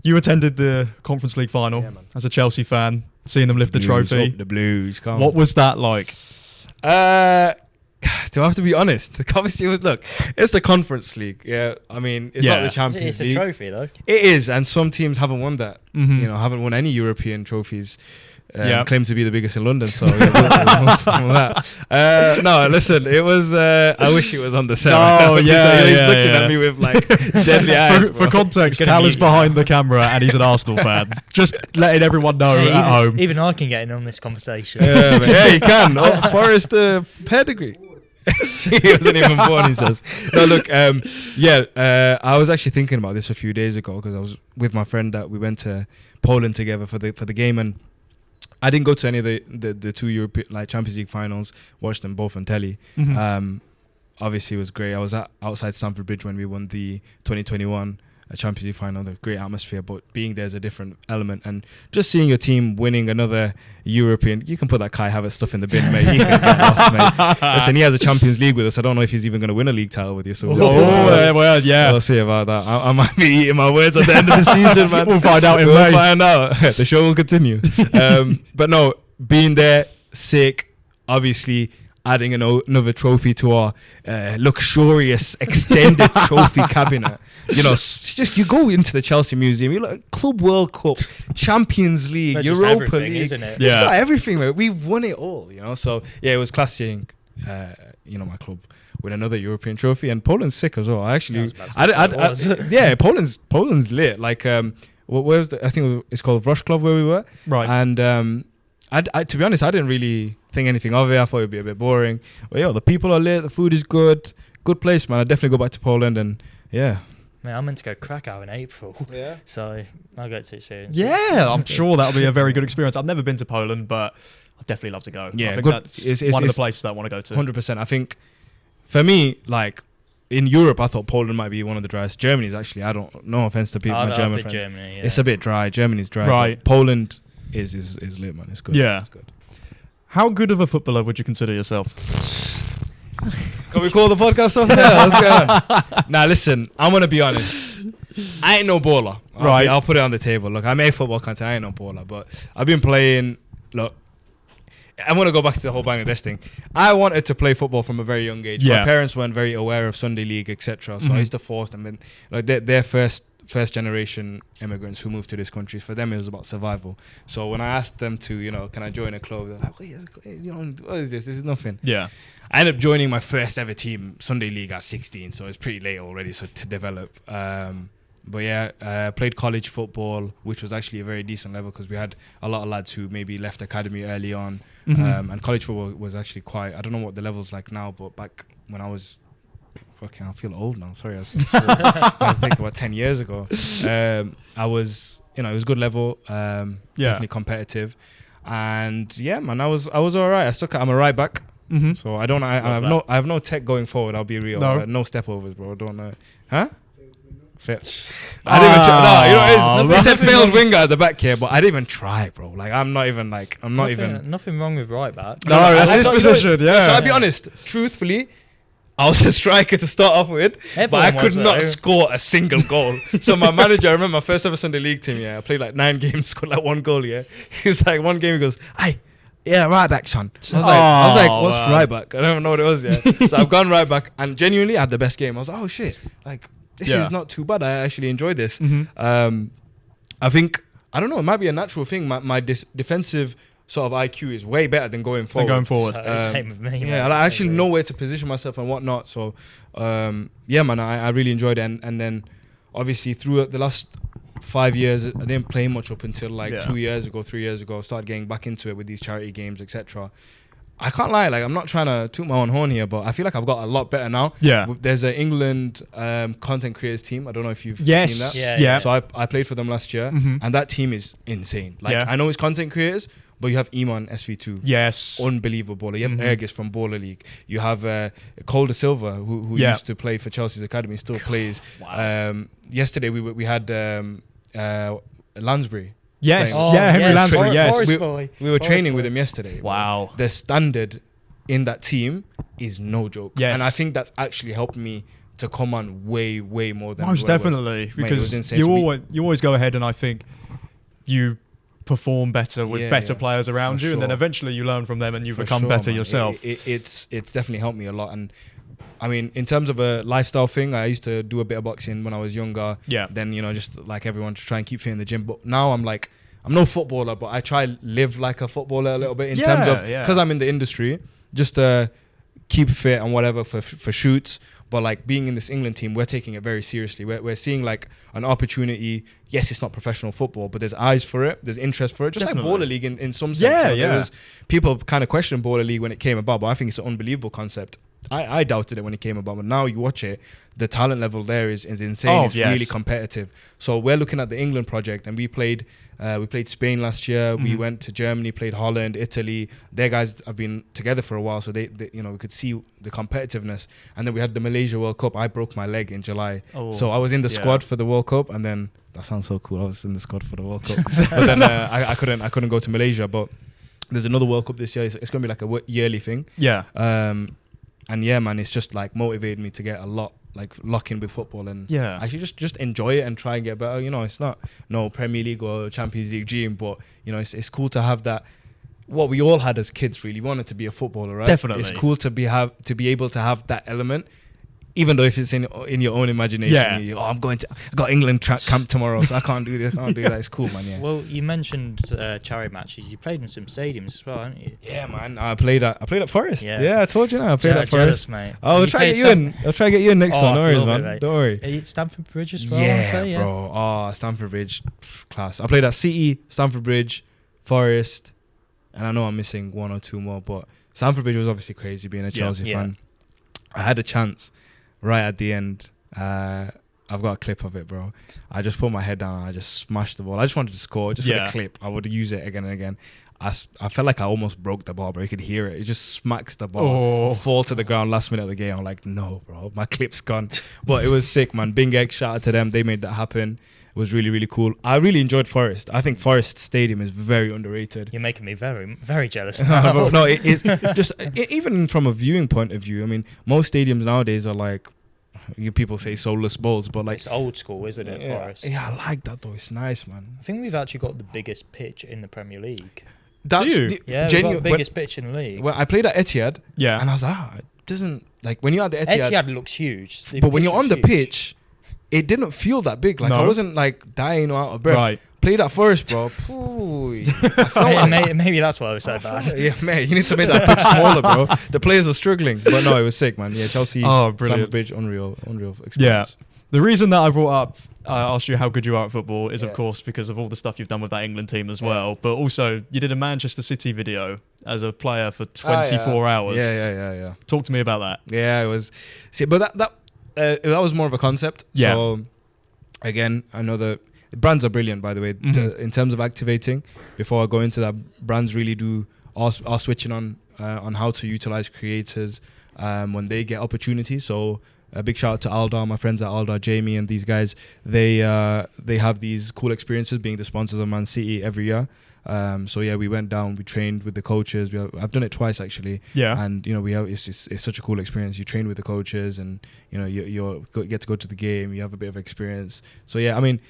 You attended the Conference League final as a Chelsea fan, seeing them lift the trophy. The Blues. Come What was that like? Do I have to be honest? Obviously, it's the Conference League. Yeah, I mean, it's not the Champions League. It's a trophy, though. It is, and some teams haven't won that. Mm-hmm. Haven't won any European trophies. Claim to be the biggest in London, so we'll that. No, listen, it was. I wish it was on the set. Oh he's looking at me with like deadly eyes. For context, Cal is behind the camera and he's an Arsenal fan. Just letting everyone know at home. Even I can get in on this conversation. Yeah, you can. Forrest pedigree. He wasn't even born, he says. No, look, I was actually thinking about this a few days ago because I was with my friend that we went to Poland together for the game, and I didn't go to any of the two European Champions League finals. Watched them both on telly. Mm-hmm. Obviously, it was great. I was outside Stamford Bridge when we won the 2021 Champions League final. The great atmosphere, but being there is a different element. And just seeing your team winning another European, you can put that Kai Havertz stuff in the bin, mate. He can get lost, mate. Listen, he has a Champions League with us. I don't know if he's even going to win a league title with you. So well, yeah. We'll see about that. I might be eating my words at the end of the season, man. We'll find out in May. We'll find out. The show will continue. But no, being there, sick, obviously. Adding another trophy to our luxurious extended trophy cabinet. Just you go into the Chelsea Museum, you're like Club World Cup, Champions League, Europa League, isn't it? It's got everything, mate. We've won it all, So yeah, it was class seeing, my club win another European trophy, and Poland's sick as well. Poland's lit. Like, where's I think it's called Wrocław where we were, right? And I to be honest, I didn't really think anything of it. I thought it'd be a bit boring. But the people are lit, the food is good place, man. I definitely go back to Poland, and Man, I'm meant to go Krakow in April. Yeah. So I'll go to experience. Yeah, I'm sure that'll be a very good experience. I've never been to Poland, but I'd definitely love to go. Yeah, I think that's one of the places that I want to go to. 100%. I think for me, like in Europe, I thought Poland might be one of the driest. Germany's actually, no offense to people, my German friends. Germany, it's a bit dry. Germany's dry. Right. Poland is lit, man. It's good. Yeah. It's good. How good of a footballer would you consider yourself? Can we call the podcast off there? What's going on? Nah, listen, I'm going to be honest. I ain't no baller. Right. I'll put it on the table. Look, I make football content. I ain't no baller. But I've been playing... Look, I want to go back to the whole Bangladesh thing. I wanted to play football from a very young age. Yeah. My parents weren't very aware of Sunday League, etc. So I used to force them. And like their first generation immigrants who moved to this country, for them it was about survival. So when I asked them to, can I join a club, they're like, what is this? This is nothing. Yeah. I ended up joining my first ever team, Sunday League, at 16, so it's pretty late already to develop. But yeah, played college football, which was actually a very decent level because we had a lot of lads who maybe left academy early on. And college football was actually quite, I don't know what the level's like now, but back when I was, I feel old now, sorry. I think about 10 years ago. I was, it was good level, definitely competitive. And yeah, man, I was all right. I'm a right back. So I have no tech going forward, I'll be real. No step overs, bro. I don't know. Huh? I didn't even try. No, they said failed winger at the back here, but I didn't even try, bro. Like nothing wrong with right back. No, that's his position. Yeah. So I'll be honest. Truthfully, I was a striker to start off with, but I could not score a single goal. So my manager, I remember my first ever Sunday League team. Yeah, I played like 9 games, scored like 1 goal. Yeah, he was like one game, he goes, "Aye, yeah, right back, son." I was like, what's right back? I don't even know what it was. Yeah, so I've gone right back, and genuinely I had the best game. I was like, oh shit, like. This is not too bad. I actually enjoyed this. I think, I don't know, it might be a natural thing. My defensive sort of IQ is way better than going forward. Same with me. Yeah, I actually know where to position myself and whatnot. So, yeah, man, I really enjoyed it. And then, obviously, through the last 5 years, I didn't play much up until 2 years ago, 3 years ago. I started getting back into it with these charity games, etc. I can't lie, like I'm not trying to toot my own horn here, but I feel like I've got a lot better now. Yeah. There's an England content creators team. I don't know if you've seen that. Yeah. So I played for them last year, and that team is insane. Like I know it's content creators, but you have Iman SV2. Yes. Unbelievable baller. You have Ergis from Baller League. You have Cole De Silva, who used to play for Chelsea's academy, still plays. Wow. Yesterday we had Lansbury. Yes, Henry Lansbury, yes. We were training with him yesterday. Wow. The standard in that team is no joke. Yes. And I think that's actually helped me to come on way more than Most what it was. definitely, Mate, it was because insane. you So always go ahead, and I think you perform better with better players around for you, and then sure. eventually you learn from them and you For become sure, better man. yourself. It's definitely helped me a lot. And I mean, in terms of a lifestyle thing, I used to do a bit of boxing when I was younger. Yeah. Then, you know, just like everyone, to try and keep fit in the gym. But now I'm like, I'm no footballer, but I try live like a footballer a little bit in terms of, because I'm in the industry, just to keep fit and whatever for shoots. But like being in this England team, we're taking it very seriously. We're seeing like an opportunity. Yes, it's not professional football, but there's eyes for it. There's interest for it. Just Definitely. like Baller League in some sense. Yeah, So yeah. There was people kind of questioned Baller League when it came about, but I think it's an unbelievable concept. I doubted it when it came about, but now you watch it, the talent level there is insane. Oh, it's yes. really competitive. So we're looking at the England project, and we played Spain last year. We went to Germany, played Holland, Italy. Their guys have been together for a while, so they you know, we could see the competitiveness. And then we had the Malaysia World Cup. I broke my leg in July, so I was in the squad for the World Cup, and then that sounds so cool. I was in the squad for the World Cup, but then I couldn't go to Malaysia. But there's another World Cup this year. It's going to be like a yearly thing. Yeah. And yeah, man, it's just like motivated me to get a lot, like lock in with football, and Yeah. actually just enjoy it and try and get better. You know, it's not no Premier League or Champions League dream, but you know, it's cool to have that. What we all had as kids, really wanted to be a footballer, right? Definitely. It's cool to be able to have that element, even though if it's in your own imagination. Yeah. I got England camp tomorrow, so I can't do this, I can't do that. It's cool, man. Yeah. Well, you mentioned charity matches. You played in some stadiums as well, haven't you? Yeah, man. I played at Forest. Yeah. Yeah, I told you now. I played at Jealous, Forest. mate. I'll try to get you in. I'll try to get you in next Oh, time. No worries, love man. it, mate. Don't worry. Are you at Stamford Bridge as well? I wanna say, yeah, Bro. Oh, Stamford Bridge, class. I played at City, Stamford Bridge, Forest, and I know I'm missing one or two more, but Stamford Bridge was obviously crazy being a Chelsea fan. I had a chance right at the end. I've got a clip of it, bro. I just put my head down and I just smashed the ball. I just wanted to score, just for the clip. I would use it again and again. I felt like I almost broke the ball, bro. You could hear it. It just smacks the ball, fall to the ground last minute of the game. I'm like, no, bro, my clip's gone. But it was sick, man. Bing Egg, shout out to them. They made that happen. It was really, really cool. I really enjoyed Forest. I think Forest Stadium is very underrated. You're making me very, very jealous now. No, it's just even from a viewing point of view. I mean, most stadiums nowadays are like, people say soulless bowls, but like It's old school, isn't it, Forest? Yeah, I like that though. It's nice, man. I think we've actually got the biggest pitch in the Premier League. That's Do you? Yeah, we've got the biggest pitch in the league. When I played at Etihad, Yeah. and I was like, it doesn't, like when you're at the Etihad, Etihad looks huge. but when you're on the pitch, it didn't feel that big. Like I wasn't like dying or out of breath. Right. Played at Forest, bro. I felt like, maybe that's why it was so bad. yeah, man, you need to make that pitch smaller, bro. The players are struggling, but no, it was sick, man. Yeah, Chelsea, brilliant. Stamford Bridge, unreal experience. Yeah. The reason that I brought up, I asked you how good you are at football is, of course, because of all the stuff you've done with that England team as well. But also, you did a Manchester City video as a player for 24 hours. Yeah. Talk to me about that. Yeah, it was. See, but that was more of a concept. Yeah. So again, I know the brands are brilliant, by the way, in terms of activating. Before I go into that, brands really are switching on how to utilize creators when they get opportunities. So a big shout out to Aldar, my friends at Aldar, Jamie, and these guys. They have these cool experiences being the sponsors of Man City every year. So yeah, we went down, we trained with the coaches. I've done it twice actually. Yeah. And you know, it's such a cool experience. You train with the coaches, and you know, you get to go to the game. You have a bit of experience. So yeah, I mean,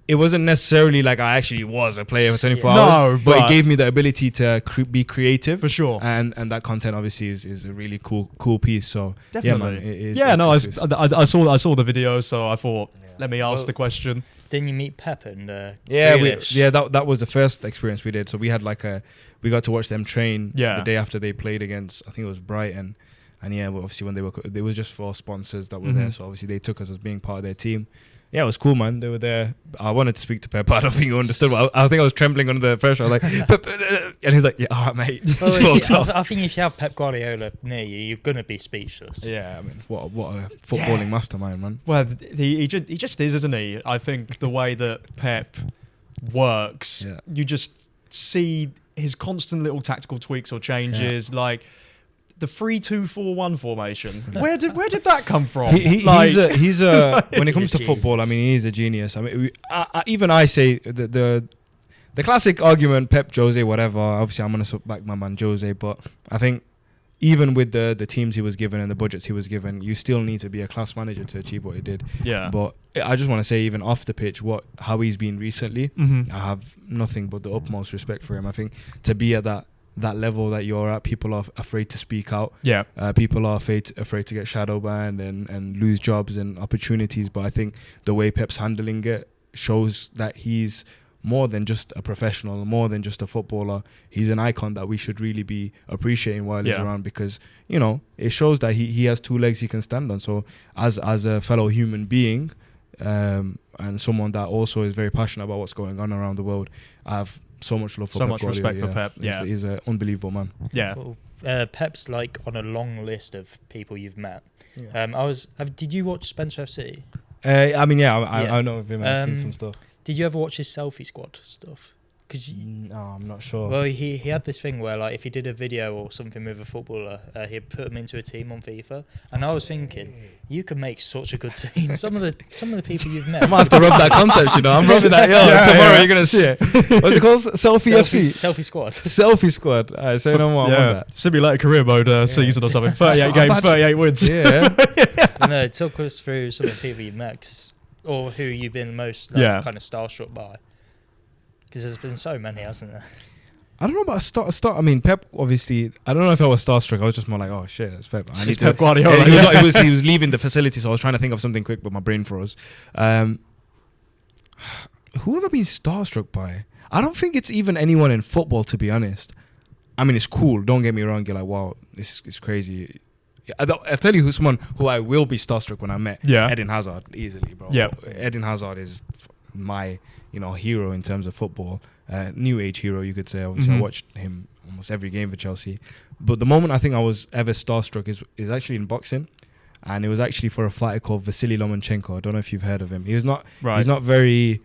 it wasn't necessarily like I actually was a player for 24 hours, but it gave me the ability to be creative for sure. And that content obviously is a really cool piece. So definitely, yeah, man, I saw the video, so I thought let me ask the question. Didn't you meet Pep and that was the first experience we did. So we had we got to watch them train the day after they played against, I think it was Brighton, and yeah, well, obviously when they was just for sponsors that were there, so obviously they took us as being part of their team. Yeah, it was cool, man. They were there. I wanted to speak to Pep, but I don't think he understood. I think I was trembling under the pressure. I was like, Pep, and he's like, yeah, all right, mate. Well, I think if you have Pep Guardiola near you, you're going to be speechless. Yeah, I mean, what a footballing mastermind, man. Well, he just is, isn't he? I think the way that Pep works, you just see his constant little tactical tweaks or changes, like the 3-2-4-1 formation. Where did that come from? He's a when it comes to football, I mean, he's a genius. I mean, even I say the classic argument, Pep, Jose, whatever. Obviously, I'm gonna back my man Jose, but I think even with the teams he was given and the budgets he was given, you still need to be a class manager to achieve what he did. Yeah. But I just want to say, even off the pitch, how he's been recently, Mm-hmm. I have nothing but the utmost respect for him. I think to be at that level that you're at, people are afraid to speak out. Yeah. People are afraid to get shadow banned and lose jobs and opportunities. But I think the way Pep's handling it shows that he's more than just a professional, more than just a footballer. He's an icon that we should really be appreciating while he's around, because, you know, it shows that he has two legs he can stand on. So as a fellow human being, and someone that also is very passionate about what's going on around the world, I have so much love for Pep. So much respect for Pep. Yeah, he's an unbelievable man. Yeah. Well, Pep's like on a long list of people you've met. Yeah. Did you watch Spencer FC? I know of him. I've seen some stuff. Did you ever watch his selfie squad stuff? No, I'm not sure. Well, he had this thing where, like, if he did a video or something with a footballer, he'd put them into a team on FIFA. And I was thinking, you could make such a good team. Some of the people you've met. I might have to rub that concept, you know. I'm rubbing that. Tomorrow you're gonna see it. What's it called? Selfie FC. Selfie squad. Selfie squad. I say no more. I want that. Simulated career mode season or something. 38 games, 38 wins. Yeah. No, talk us through some of the people you've met, or who you've been most kind of starstruck by. Because there's been so many, hasn't there? I don't know about start. I mean, Pep, obviously, I don't know if I was starstruck. I was just more like, oh, shit, that's Pep. I need Pep Guardiola. He was leaving the facility, so I was trying to think of something quick, but my brain froze. Who have I been starstruck by? I don't think it's even anyone in football, to be honest. I mean, it's cool. Don't get me wrong. You're like, wow, this is crazy. I'll tell you someone who I will be starstruck when I met. Yeah. Eden Hazard, easily, bro. Yeah. Eden Hazard is my... hero in terms of football, new age hero, you could say. Obviously, I watched him almost every game for Chelsea. But the moment I think I was ever starstruck is actually in boxing, and it was actually for a fighter called Vasily Lomachenko. I don't know if you've heard of him. He's not very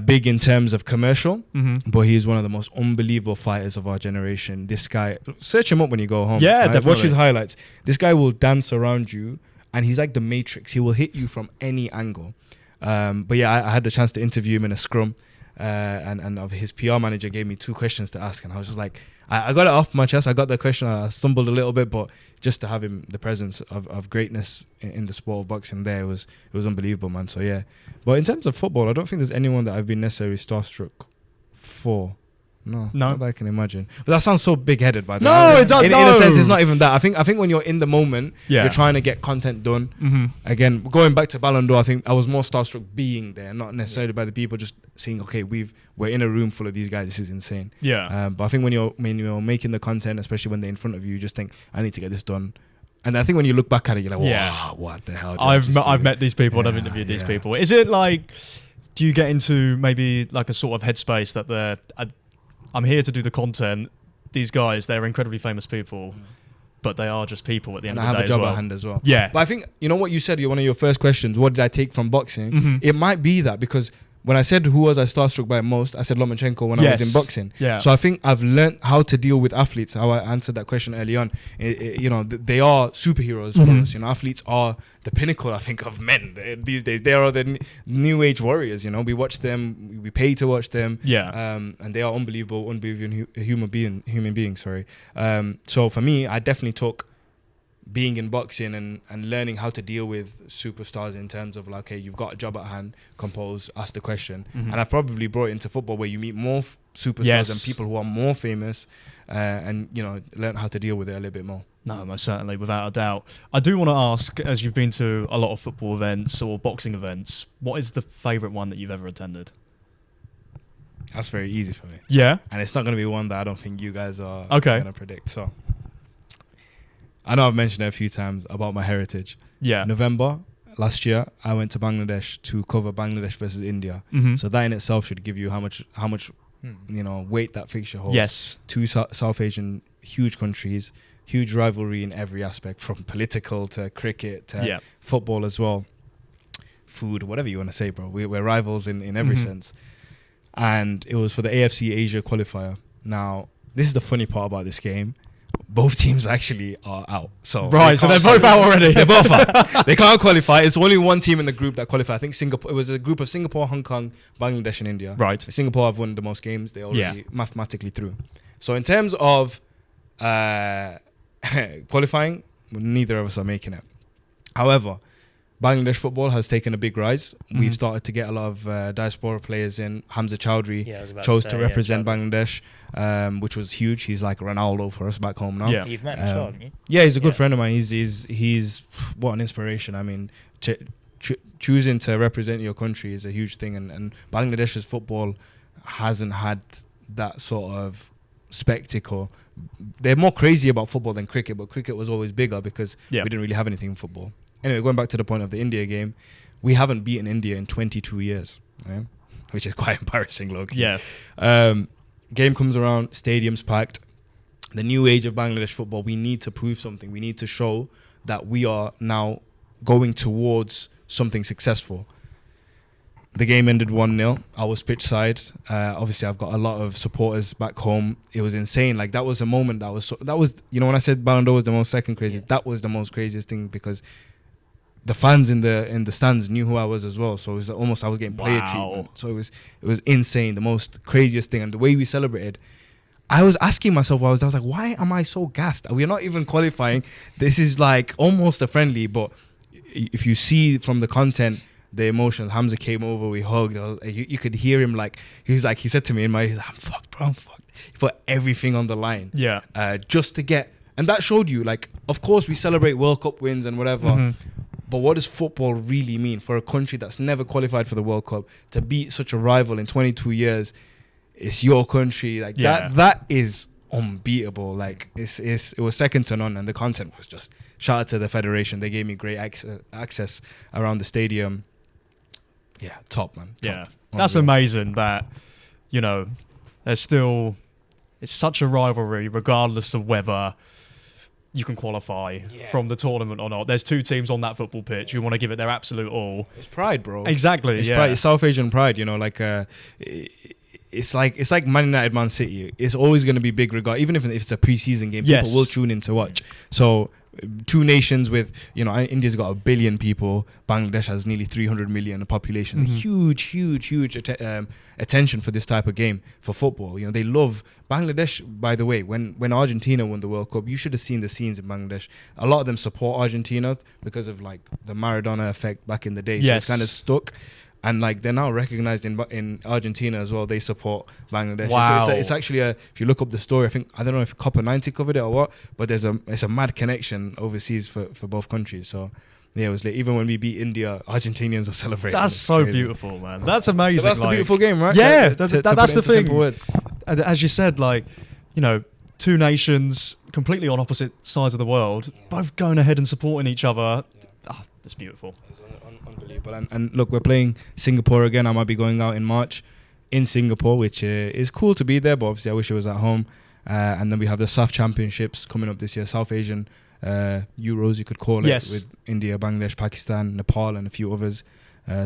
big in terms of commercial, but he's one of the most unbelievable fighters of our generation. This guy, search him up when you go home. Yeah, definitely. Watch his highlights. This guy will dance around you, and he's like the Matrix. He will hit you from any angle. But yeah, I had the chance to interview him in a scrum, and his PR manager gave me 2 questions to ask, and I was just like, I got it off my chest. I got the question. I stumbled a little bit, but just to have him, the presence of greatness in the sport of boxing there, it was unbelievable, man. So yeah, but in terms of football, I don't think there's anyone that I've been necessarily starstruck for. No, not that I can imagine. But that sounds so big-headed, by the way. No, it does. In a sense, it's not even that. I think when you're in the moment, you're trying to get content done. Again, going back to Ballon d'Or, I think I was more starstruck being there, not necessarily by the people, just seeing, okay, we're in a room full of these guys. This is insane. Yeah. But I think when you're making the content, especially when they're in front of you just think, I need to get this done. And I think when you look back at it, you're like, wow, what the hell? I've met these people and I've interviewed these people. Is it like, do you get into maybe like a sort of headspace that I'm here to do the content. These guys, they're incredibly famous people, but they are just people at the end of the day. And I have a job at hand as well. Yeah. But I think, you know what you said, one of your first questions, what did I take from boxing? It might be that, because when I said who was I starstruck by most, I said Lomachenko when I was in boxing. Yeah. So I think I've learned how to deal with athletes, how I answered that question early on. They are superheroes for us. Athletes are the pinnacle, I think, of men these days. They are the new age warriors. We watch them, we pay to watch them. Yeah. And they are unbelievable human beings. Sorry. So for me, I definitely took being in boxing and learning how to deal with superstars in terms of like, okay, you've got a job at hand, compose, ask the question. And I probably brought it into football where you meet more superstars and people who are more famous, and learn how to deal with it a little bit more. No, most certainly, without a doubt. I do want to ask, as you've been to a lot of football events or boxing events, what is the favourite one that you've ever attended? That's very easy for me. Yeah. And it's not going to be one that I don't think you guys are going to predict. So I know I've mentioned it a few times about my heritage. Yeah. November last year, I went to Bangladesh to cover Bangladesh versus India. So that in itself should give you how much weight that fixture holds. Yes. 2 South Asian huge countries, huge rivalry in every aspect, from political to cricket to football as well. Food, whatever you want to say, bro. We're rivals in every sense. And it was for the AFC Asia qualifier. Now, this is the funny part about this game. Both teams actually are out. So they're both out already. They're both out. They can't qualify. It's only one team in the group that qualified. I think Singapore. It was a group of Singapore, Hong Kong, Bangladesh, and India. Right. Singapore have won the most games. They're already mathematically through. So in terms of qualifying, neither of us are making it. However, Bangladesh football has taken a big rise. We've started to get a lot of diaspora players in. Hamza Chowdhury chose to represent Bangladesh, which was huge. He's like Ronaldo for us back home now. Yeah. You've met him, haven't you? Yeah, he's a good friend of mine. He's what an inspiration. I mean, choosing to represent your country is a huge thing, and Bangladesh's football hasn't had that sort of spectacle. They're more crazy about football than cricket, but cricket was always bigger because we didn't really have anything in football. Anyway, going back to the point of the India game, we haven't beaten India in 22 years, right? Which is quite embarrassing, look. Yeah. Game comes around, stadium's packed. The new age of Bangladesh football, we need to prove something. We need to show that we are now going towards something successful. The game ended 1-0. I was pitch side. Obviously, I've got a lot of supporters back home. It was insane. Like, that was a moment that was, you know, when I said Ballon d'Or was the most second craziest, that was the most craziest thing because the fans in the stands knew who I was as well. So it was almost, I was getting player treatment. So it was insane, the most craziest thing. And the way we celebrated, I was asking myself, I was like, why am I so gassed? We're not even qualifying. This is like almost a friendly, but if you see from the content, the emotions, Hamza came over, we hugged. You could hear him he said to me in my, he's like, I'm fucked, bro, I'm fucked. He put everything on the line. Yeah. Just to get, and that showed you, like, of course we celebrate World Cup wins and whatever, but what does football really mean for a country that's never qualified for the World Cup to beat such a rival in 22 years? It's your country. Like that is unbeatable. Like it was second to none, and the content was just, shout out to the federation. They gave me great access around the stadium. Yeah, top, man. Top. Yeah, that's amazing that, you know, there's still, it's such a rivalry regardless of whether you can qualify from the tournament or not. There's two teams on that football pitch who want to give it their absolute all. It's pride, bro. Exactly. It's pride. It's South Asian pride. You know, like it's like Man United, Man City. It's always going to be big, regard. Even if it's a pre-season game, people will tune in to watch. So two nations with, you know, India's got 1 billion people. Bangladesh has nearly 300 million a population. Huge attention for this type of game, for football. You know, they love Bangladesh. By the way, when Argentina won the World Cup, you should have seen the scenes in Bangladesh. A lot of them support Argentina because of like the Maradona effect back in the day. So it's kind of stuck. And like they're now recognized in Argentina as well. They support Bangladesh. Wow. It's actually if you look up the story, I don't know if Copper 90 covered it or what, but it's a mad connection overseas for both countries. So yeah, it was like, even when we beat India, Argentinians were celebrating. That's so crazy. Beautiful, man. That's amazing. But that's the beautiful game, right? Yeah, that's the thing. As you said, like, you know, two nations completely on opposite sides of the world, both going ahead and supporting each other. That's beautiful. Unbelievable. And look, we're playing Singapore again. I might be going out in March in Singapore, which is cool to be there, but obviously I wish it was at home. And then we have the SAF Championships coming up this year, South Asian Euros, you could call it, with India, Bangladesh, Pakistan, Nepal, and a few others.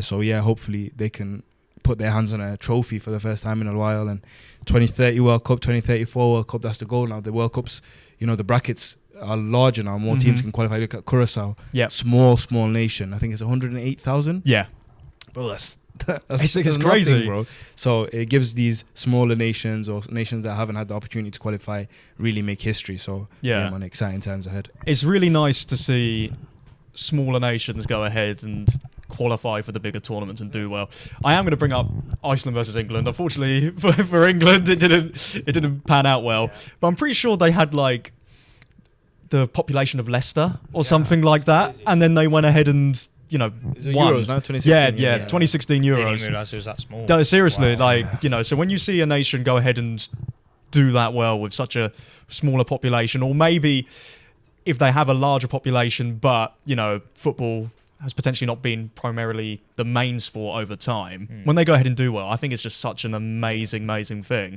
So yeah, hopefully they can put their hands on a trophy for the first time in a while. And 2030 World Cup, 2034 World Cup, that's the goal now. The World Cups, you know, the brackets are larger now. More teams can qualify. Look at Curacao. Yeah. Small nation. I think it's 108,000. Yeah. Bro, that's it's crazy, nothing, bro. So it gives these smaller nations or nations that haven't had the opportunity to qualify really make history. So yeah, man, exciting times ahead. It's really nice to see smaller nations go ahead and qualify for the bigger tournaments and do well. I am going to bring up Iceland versus England. Unfortunately for England, it didn't pan out well. But I'm pretty sure they had like the population of Leicester or something like that, crazy. And then they went ahead and, you know, won. Euros now, 2016. Yeah, 2016 Euros. Didn't even realise it was that small. Seriously, you know, so when you see a nation go ahead and do that well with such a smaller population, or maybe if they have a larger population, but, you know, football has potentially not been primarily the main sport over time, when they go ahead and do well, I think it's just such an amazing thing.